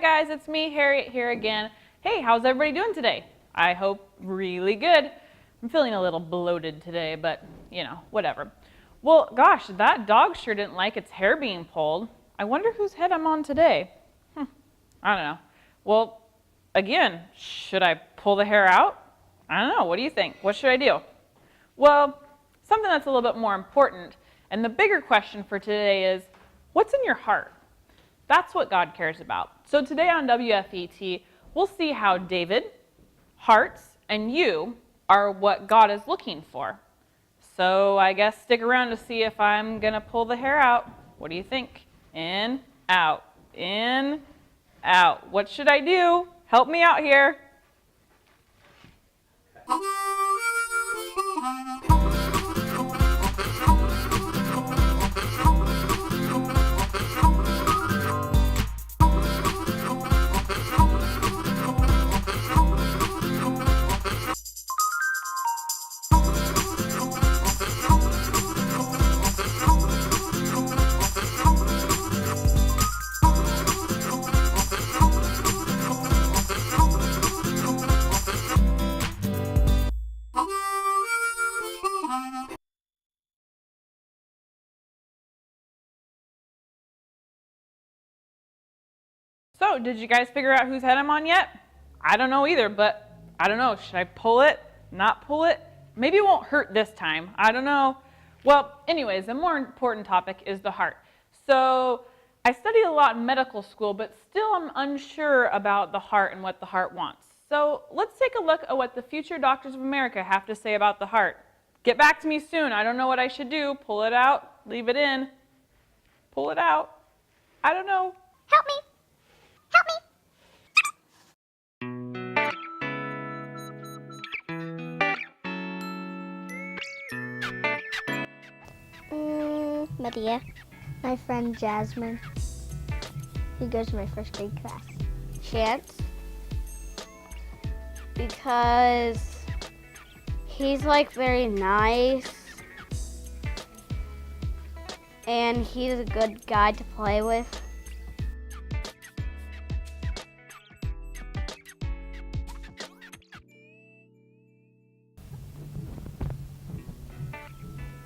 guys, it's me, Harriet, here again. Hey, how's everybody doing today? I hope really good. I'm feeling a little bloated today, but you know, whatever. Well, gosh, that dog sure didn't like its hair being pulled. I wonder whose head I'm on today. I don't know. Well, again, should I pull the hair out? I don't know. What do you think? What should I do? Well, something that's a little bit more important, and the bigger question for today is, what's in your heart? That's what God cares about. So today on Wfet, we'll see how David, hearts, and you are what God is looking for. So I guess stick around to see if I'm going to pull the hair out. What do you think? In, out, in, out. What should I do? Help me out here. So, did you guys figure out whose head I'm on yet? I don't know either, but I don't know. Should I pull it? Not pull it? Maybe it won't hurt this time. I don't know. Well, anyways, the more important topic is the heart. So, I studied a lot in medical school, but still I'm unsure about the heart and what the heart wants. So, let's take a look at what the future doctors of America have to say about the heart. Get back to me soon. I don't know what I should do. Pull it out. Leave it in. Pull it out. I don't know. Help me. Help me. Maria. My friend Jasmine, who goes to my first grade class. Chance, because he's like very nice and he's a good guy to play with.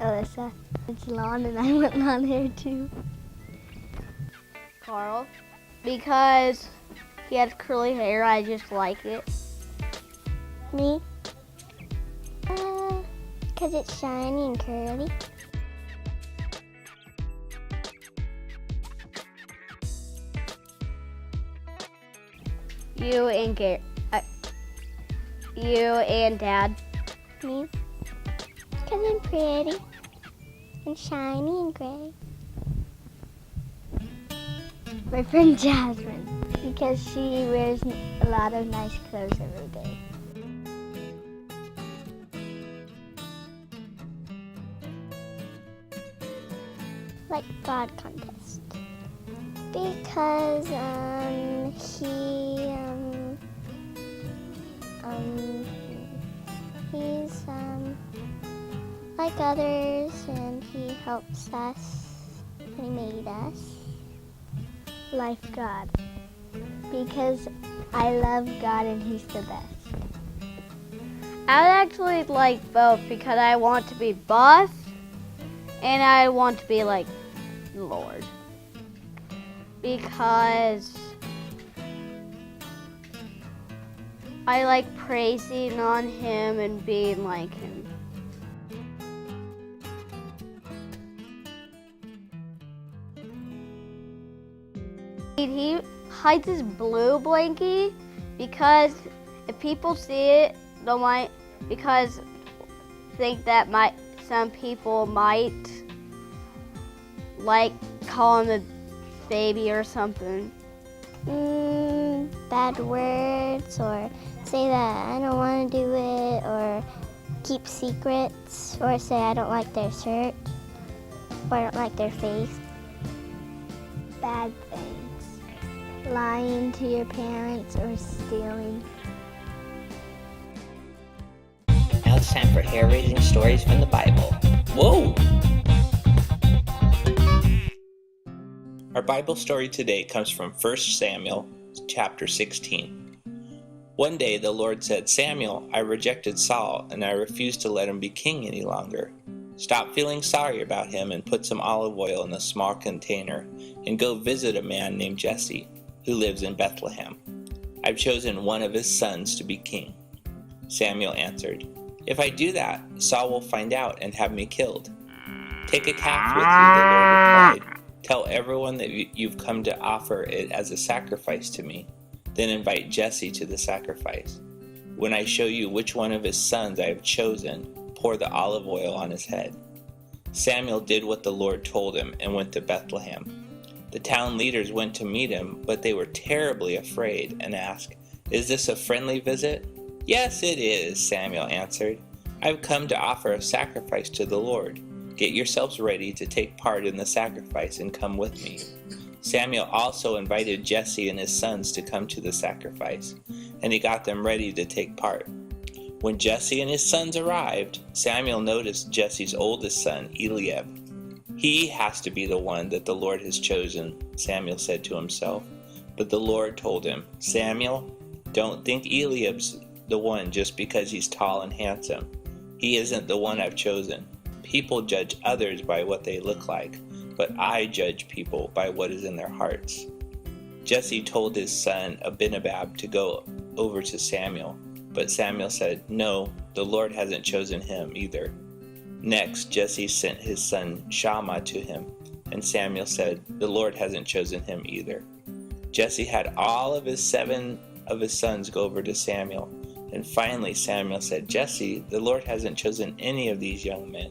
Alyssa. It's blonde and I want blonde hair too. Carl, because he has curly hair, I just like it. Me? Because it's shiny and curly. You and Dad. Me? Because I'm pretty and shiny and gray. My friend Jasmine, because she wears a lot of nice clothes every day. Like God contest. Because he's like others, and he helps us, and he made us. Life God, because I love God and he's the best. I would actually like both because I want to be boss and I want to be like Lord. Because I like praising on him and being like him. He hides his blue blankie because if people see it, they might think that some people might like call him a baby or something. Bad words, or say that I don't want to do it, or keep secrets, or say I don't like their shirt, or I don't like their face. Bad things. Lying to your parents or stealing. Now it's time for hair-raising stories from the Bible. Whoa! Our Bible story today comes from 1 Samuel chapter 16. One day the Lord said, "Samuel, I rejected Saul, and I refused to let him be king any longer. Stop feeling sorry about him and put some olive oil in a small container and go visit a man named Jesse, who lives in Bethlehem. I've chosen one of his sons to be king." Samuel answered, "If I do that, Saul will find out and have me killed." "Take a calf with you," the Lord replied. "Tell everyone that you've come to offer it as a sacrifice to me. Then invite Jesse to the sacrifice. When I show you which one of his sons I have chosen, pour the olive oil on his head." Samuel did what the Lord told him and went to Bethlehem. The town leaders went to meet him, but they were terribly afraid and asked, "Is this a friendly visit?" "Yes, it is," Samuel answered. "I've come to offer a sacrifice to the Lord. Get yourselves ready to take part in the sacrifice and come with me." Samuel also invited Jesse and his sons to come to the sacrifice, and he got them ready to take part. When Jesse and his sons arrived, Samuel noticed Jesse's oldest son, Eliab. "He has to be the one that the Lord has chosen," Samuel said to himself. But the Lord told him, "Samuel, don't think Eliab's the one just because he's tall and handsome. He isn't the one I've chosen. People judge others by what they look like, but I judge people by what is in their hearts." Jesse told his son Abinadab to go over to Samuel, but Samuel said, "No, the Lord hasn't chosen him either." Next, Jesse sent his son Shammah to him, and Samuel said, "The Lord hasn't chosen him either." Jesse had all of his 7 of his sons go over to Samuel, and finally Samuel said, "Jesse, the Lord hasn't chosen any of these young men.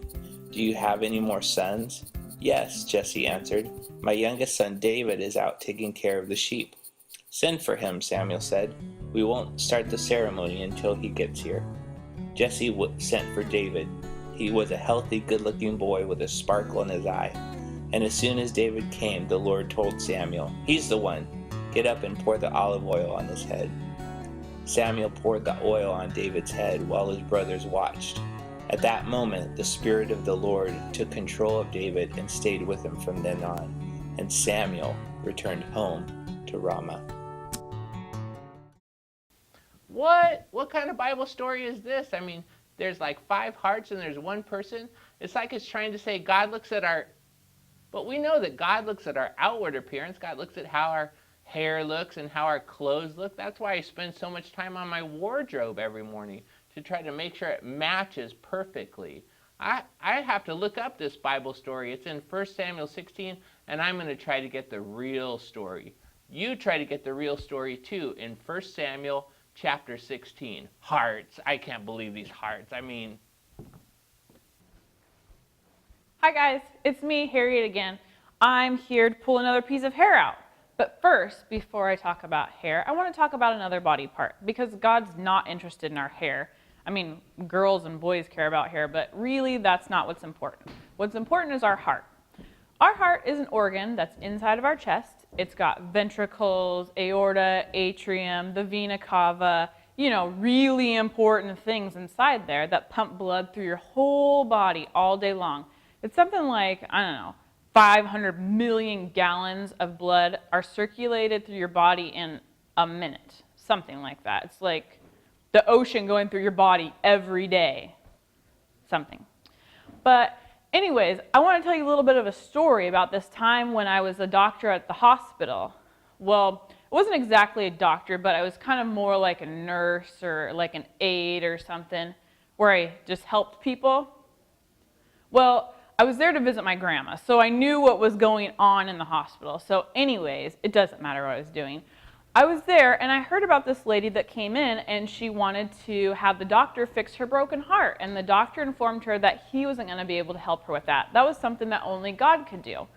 Do you have any more sons?" "Yes," Jesse answered. "My youngest son David is out taking care of the sheep." "Send for him," Samuel said. "We won't start the ceremony until he gets here." Jesse sent for David. He was a healthy, good-looking boy with a sparkle in his eye. And as soon as David came, the Lord told Samuel, "He's the one. Get up and pour the olive oil on his head." Samuel poured the oil on David's head while his brothers watched. At that moment, the Spirit of the Lord took control of David and stayed with him from then on. And Samuel returned home to Ramah. What kind of Bible story is this? I mean, there's like 5 hearts and there's one person. It's like it's trying to say God looks at our, but we know that God looks at our outward appearance. God looks at how our hair looks and how our clothes look. That's why I spend so much time on my wardrobe every morning, to try to make sure it matches perfectly. I have to look up this Bible story. It's in 1 Samuel 16, and I'm going to try to get the real story. You try to get the real story too in 1 Samuel chapter 16. Hearts. I can't believe these hearts. I mean. Hi guys, it's me, Harriet again. I'm here to pull another piece of hair out. But first, before I talk about hair, I want to talk about another body part, because God's not interested in our hair. I mean, girls and boys care about hair, but really that's not what's important. What's important is our heart. Our heart is an organ that's inside of our chest. It's got ventricles, aorta, atrium, the vena cava, really important things inside there that pump blood through your whole body all day long. It's something like, 500 million gallons of blood are circulated through your body in a minute, something like that. It's like the ocean going through your body every day, something. But anyways, I want to tell you a little bit of a story about this time when I was a doctor at the hospital. Well, I wasn't exactly a doctor, but I was kind of more like a nurse or like an aide or something, where I just helped people. Well, I was there to visit my grandma, so I knew what was going on in the hospital. So anyways, it doesn't matter what I was doing. I was there and I heard about this lady that came in and she wanted to have the doctor fix her broken heart. And the doctor informed her that he wasn't going to be able to help her with that. That was something that only God could do.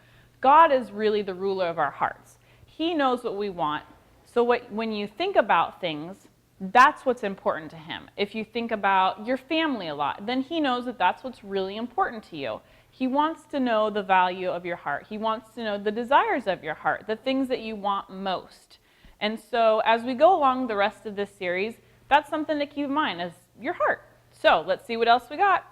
God is really the ruler of our hearts. He knows what we want. So when you think about things, that's what's important to him. If you think about your family a lot, then he knows that that's what's really important to you. He wants to know the value of your heart. He wants to know the desires of your heart, the things that you want most. And so as we go along the rest of this series, that's something to keep in mind, is your heart. So let's see what else we got.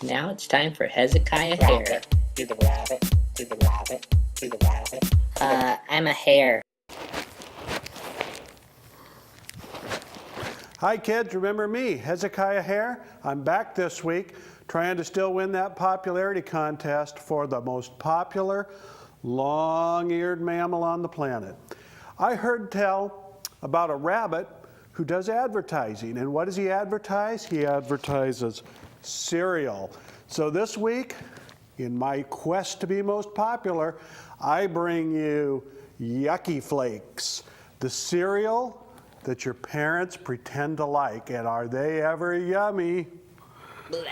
Now it's time for Hezekiah Hare. Do the rabbit, do the rabbit, do the rabbit. I'm a hare. Hi kids, remember me, Hezekiah Hare? I'm back this week trying to still win that popularity contest for the most popular long-eared mammal on the planet. I heard tell about a rabbit who does advertising, and what does he advertise? He advertises cereal. So this week, in my quest to be most popular, I bring you Yucky Flakes, the cereal that your parents pretend to like. And are they ever yummy? Blech.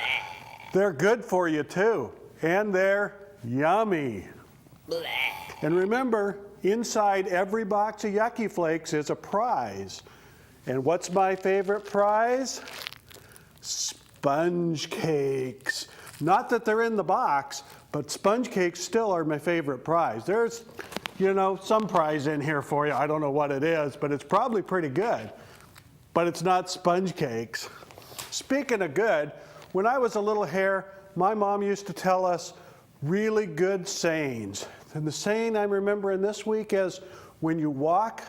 They're good for you too, and they're yummy. Blech. And remember, inside every box of Yucky Flakes is a prize. And what's my favorite prize? Sponge cakes. Not that they're in the box, but sponge cakes still are my favorite prize. There's, some prize in here for you. I don't know what it is, but it's probably pretty good. But it's not sponge cakes. Speaking of good, when I was a little hare, my mom used to tell us really good sayings. And the saying I'm remembering this week is, when you walk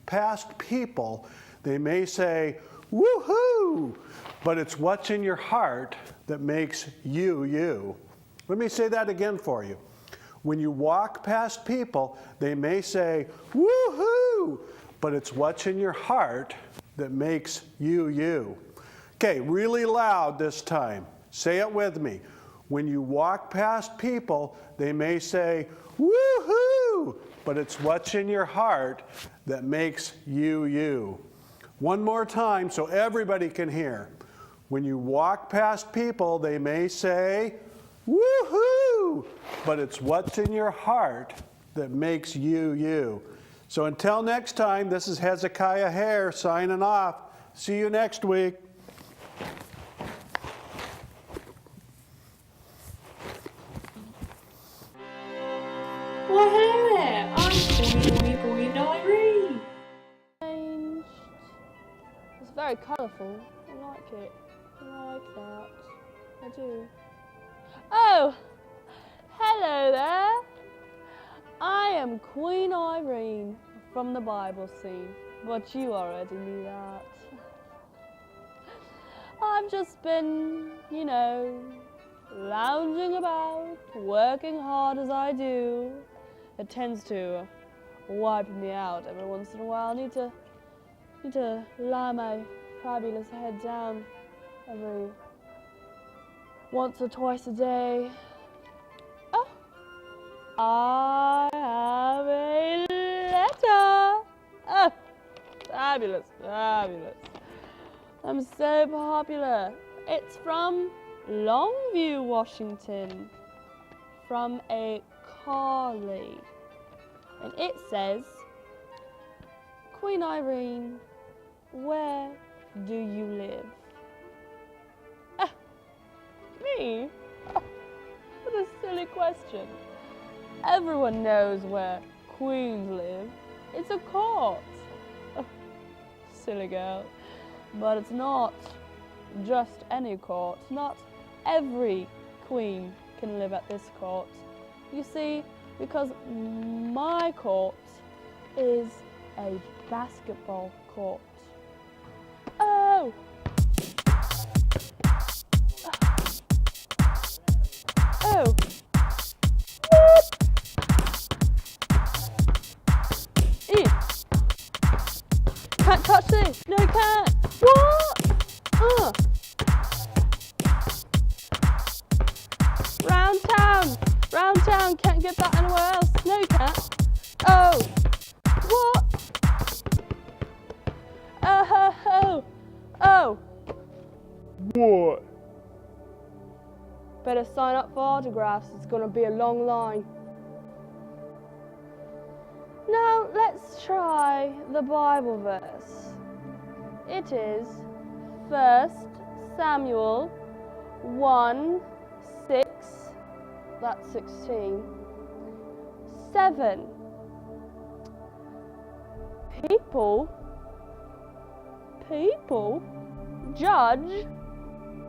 past people, they may say, woohoo, but it's what's in your heart that makes you, you. Let me say that again for you. When you walk past people, they may say, woohoo, but it's what's in your heart that makes you, you. Okay, really loud this time. Say it with me. When you walk past people, they may say, woohoo, but it's what's in your heart that makes you, you. One more time so everybody can hear. When you walk past people, they may say, woohoo, but it's what's in your heart that makes you, you. So until next time, this is Hezekiah Hare signing off. See you next week. Well, hey there, I'm Queen Irene. It's very colourful. I like it. I like that. I do. Oh, hello there. I am Queen Irene from the Bible scene, but you already knew that. I've just been, lounging about, working hard as I do. It tends to wipe me out every once in a while. I need to lie my fabulous head down every once or twice a day. Oh, I have a letter. Oh, fabulous, fabulous. I'm so popular. It's from Longview, Washington, from a Carly. And it says, Queen Irene, where do you live? Me? Oh, what a silly question. Everyone knows where queens live. It's a court. Oh, silly girl. But it's not just any court. Not every queen can live at this court. You see, because my court is a basketball court. Oh! Oh! Ew! Can't touch this! No, can't! What? Round town, can't get that anywhere else. No, you can't. Oh! What? Oh! What? Better sign up for autographs, it's gonna be a long line. Now, let's try the Bible verse. It is 1 Samuel 1:6. That's 16. 7. People judge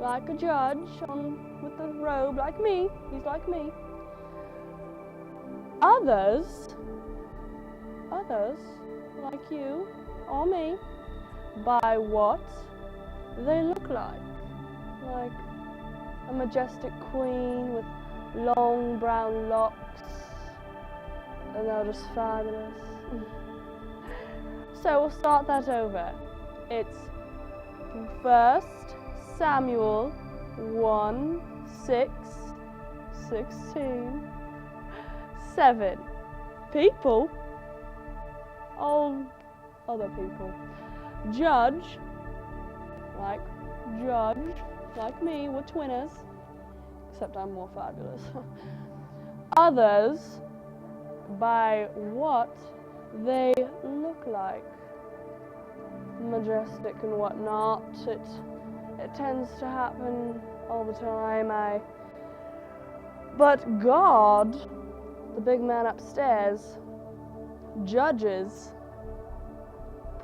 like a judge with a robe, like me. He's like me. Others, like you or me, by what they look like. Like a majestic queen with long brown locks, and they're just fabulous. So we'll start that over. It's 1 Samuel 1:16. 7. People, all other people. Judge, like me, we're twinners, except I'm more fabulous. Others, by what they look like. Majestic and whatnot. It tends to happen all the time. But God, the big man upstairs, judges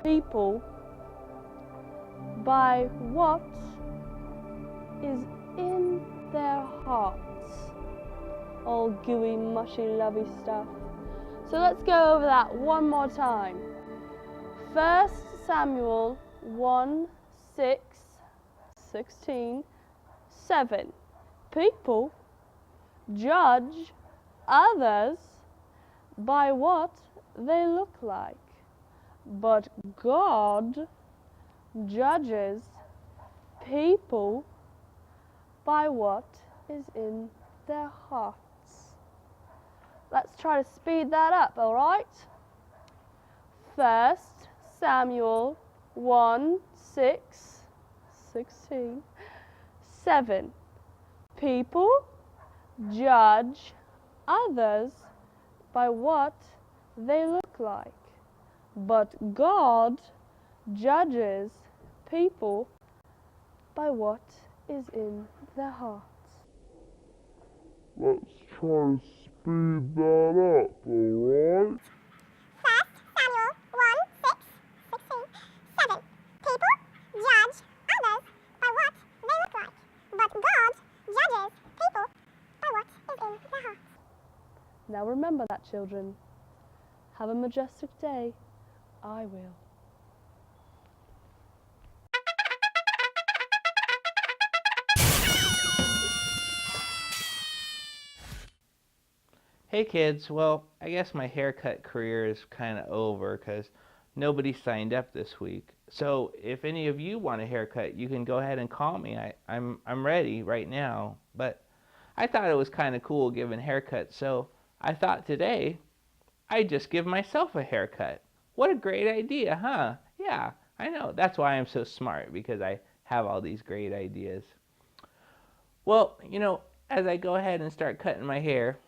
people by what is in their hearts. All gooey, mushy, lovey stuff. So let's go over that one more time. 1 Samuel 1:16. 7. People judge others by what they look like, but God judges people by what is in their hearts. Let's try to speed that up, all right? 1 Samuel 1:16. 7. People judge others by what they look like, but God judges people by what is in their hearts. Let's try to speed that up, alright? 1 Samuel 1:16. 7. People judge others by what they look like, but God judges people by what is in their hearts. Now remember that, children. Have a majestic day. I will. Hey kids, well, I guess my haircut career is kind of over because nobody signed up this week. So if any of you want a haircut, you can go ahead and call me. I'm ready right now. But I thought it was kind of cool giving haircuts, so I thought today I'd just give myself a haircut. What a great idea, huh? Yeah, I know. That's why I'm so smart, because I have all these great ideas. Well, you know, as I go ahead and start cutting my hair,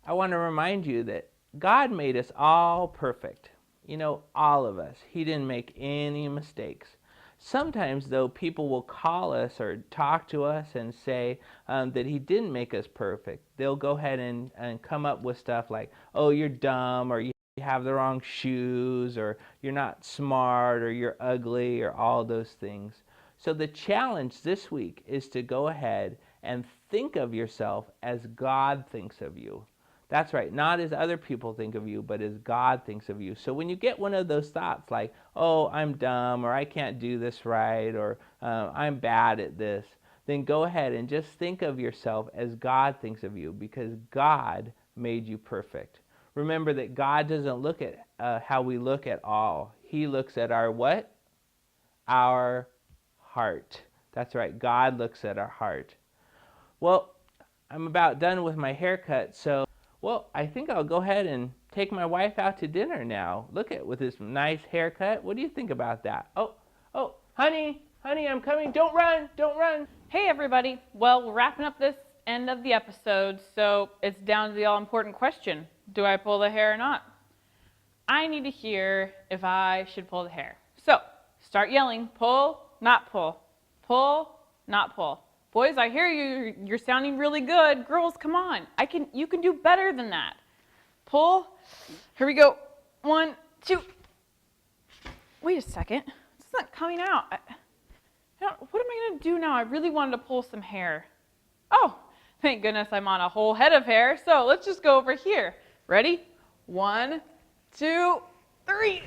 I want to remind you that God made us all perfect. You know, all of us. He didn't make any mistakes. Sometimes, though, people will call us or talk to us and say that He didn't make us perfect. They'll go ahead and come up with stuff like, oh, you're dumb, or you have the wrong shoes, or you're not smart, or you're ugly, or all those things. So the challenge this week is to go ahead and think of yourself as God thinks of you. That's right, not as other people think of you, but as God thinks of you. So when you get one of those thoughts like, oh, I'm dumb, or I can't do this right, or I'm bad at this, then go ahead and just think of yourself as God thinks of you, because God made you perfect. Remember that God doesn't look at how we look at all. He looks at our what? Our heart. That's right, God looks at our heart. Well, I'm about done with my haircut, so well, I think I'll go ahead and take my wife out to dinner now. Look at with this nice haircut. What do you think about that? Oh, honey, I'm coming. Don't run. Hey everybody. Well, we're wrapping up this end of the episode, so it's down to the all-important question. Do I pull the hair or not? I need to hear if I should pull the hair. So, start yelling, pull, not pull. Pull, not pull. Boys, I hear you. You're sounding really good. Girls, come on. You can do better than that. Pull. Here we go. 1, 2. Wait a second. It's not coming out. What am I going to do now? I really wanted to pull some hair. Oh, thank goodness I'm on a whole head of hair. So let's just go over here. Ready? 1, 2, 3.